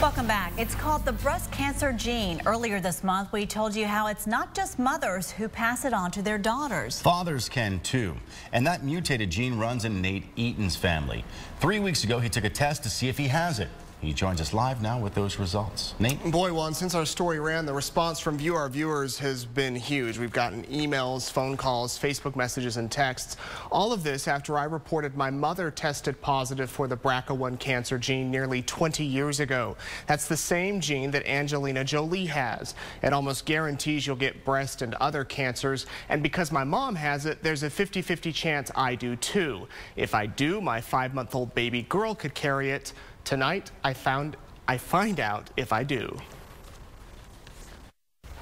Welcome back. It's called the breast cancer gene. Earlier this month, we told you how it's not just mothers who pass it on to their daughters. Fathers can too. And that mutated gene runs in Nate Eaton's family. 3 weeks ago, he took a test to see if he has it. He joins us live now with those results. Nate? Boy, Juan, since our story ran, the response from our viewers has been huge. We've gotten emails, phone calls, Facebook messages, and texts. All of this after I reported my mother tested positive for the BRCA1 cancer gene nearly 20 years ago. That's the same gene that Angelina Jolie has. It almost guarantees you'll get breast and other cancers. And because my mom has it, there's a 50-50 chance I do too. If I do, my 5-month-old baby girl could carry it. Tonight, I find out if I do.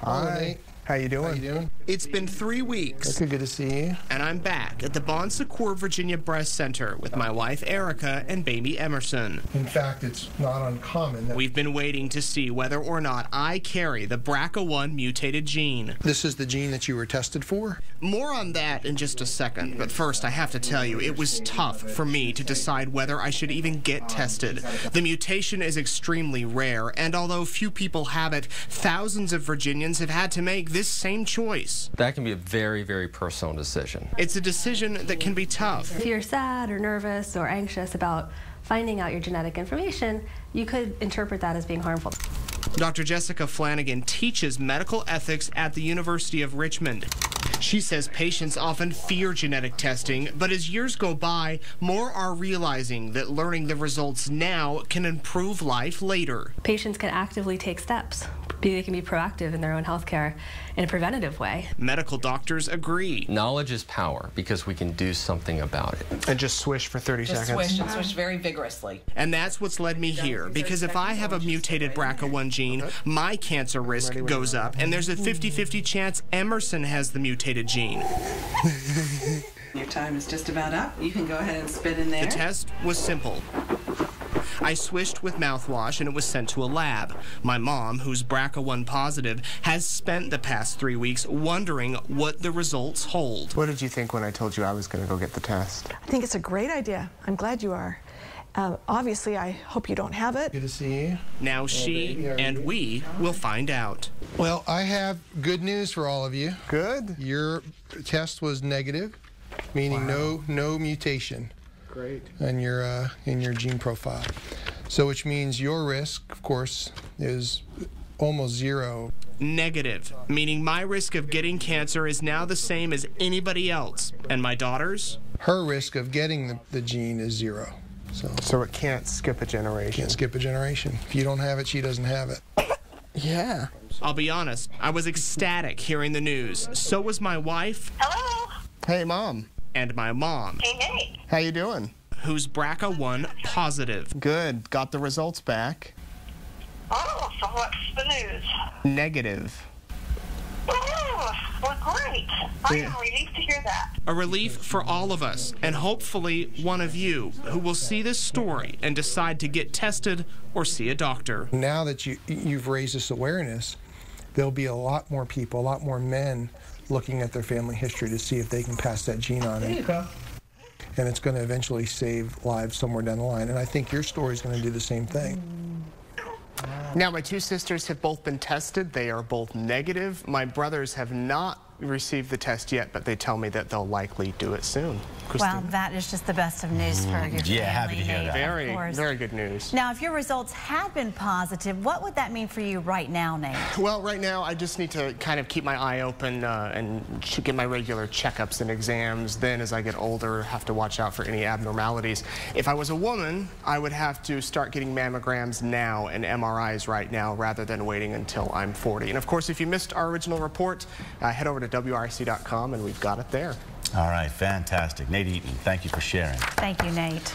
Hi. How you doing? How you doing? It's been 3 weeks. Okay, good to see you. And I'm back at the Bon Secours, Virginia Breast Center with my wife, Erica, and baby Emerson. In fact, it's not uncommon. We've been waiting to see whether or not I carry the BRCA1 mutated gene. This is the gene that you were tested for? More on that in just a second, but first I have to tell you, it was tough for me to decide whether I should even get tested. The mutation is extremely rare, and although few people have it, thousands of Virginians have had to make this same choice. That can be a very, very personal decision. It's a decision that can be tough. If you're sad or nervous or anxious about finding out your genetic information, you could interpret that as being harmful. Dr. Jessica Flanagan teaches medical ethics at the University of Richmond. She says patients often fear genetic testing, but as years go by, more are realizing that learning the results now can improve life later. Patients can actively take steps. They can be proactive in their own health care in a preventative way. Medical doctors agree. Knowledge is power because we can do something about it. And just swish for 30 seconds. Swish and swish very vigorously. And that's what's led me here, because if I have a mutated BRCA1 gene, my cancer risk goes up, and there's a 50-50 chance Emerson has the mutated gene. Your time is just about up. You can go ahead and spit in there. The test was simple. I swished with mouthwash and it was sent to a lab. My mom, who's BRCA1 positive, has spent the past 3 weeks wondering what the results hold. What did you think when I told you I was going to go get the test? I think it's a great idea. I'm glad you are. Obviously, I hope you don't have it. Good to see you. Now she and we will find out. Well, I have good news for all of you. Good. Your test was negative, meaning no mutation. Great. In your gene profile. So which means your risk, of course, is almost zero. Negative, meaning my risk of getting cancer is now the same as anybody else. And my daughter's? Her risk of getting the gene is zero. So it can't skip a generation. Can't skip a generation. If you don't have it, she doesn't have it. Yeah. I'll be honest, I was ecstatic hearing the news. So was my wife. Hello. Hey, Mom. And my mom. Hey, Nate. How you doing? Who's BRCA1 positive. Good. Got the results back. Oh, so what's the news? Negative. Oh, well, great. I am relieved to hear that. A relief for all of us, and hopefully one of you who will see this story and decide to get tested or see a doctor. Now that you've raised this awareness, there'll be a lot more people, a lot more men looking at their family history to see if they can pass that gene on. There you go. And it's going to eventually save lives somewhere down the line. And I think your story is going to do the same thing. Now, my two sisters have both been tested. They are both negative. My brothers have not received the test yet, but they tell me that they'll likely do it soon. Well, that is just the best of news for your family. Yeah, happy to hear that. Very good news. Now, if your results had been positive, what would that mean for you right now, Nate? Well, right now, I just need to kind of keep my eye open and get my regular checkups and exams. Then, as I get older, have to watch out for any abnormalities. If I was a woman, I would have to start getting mammograms now and MRIs right now rather than waiting until I'm 40. And, of course, if you missed our original report, head over to WRIC.com and we've got it there. All right, fantastic. Nate Eaton, thank you for sharing. Thank you, Nate.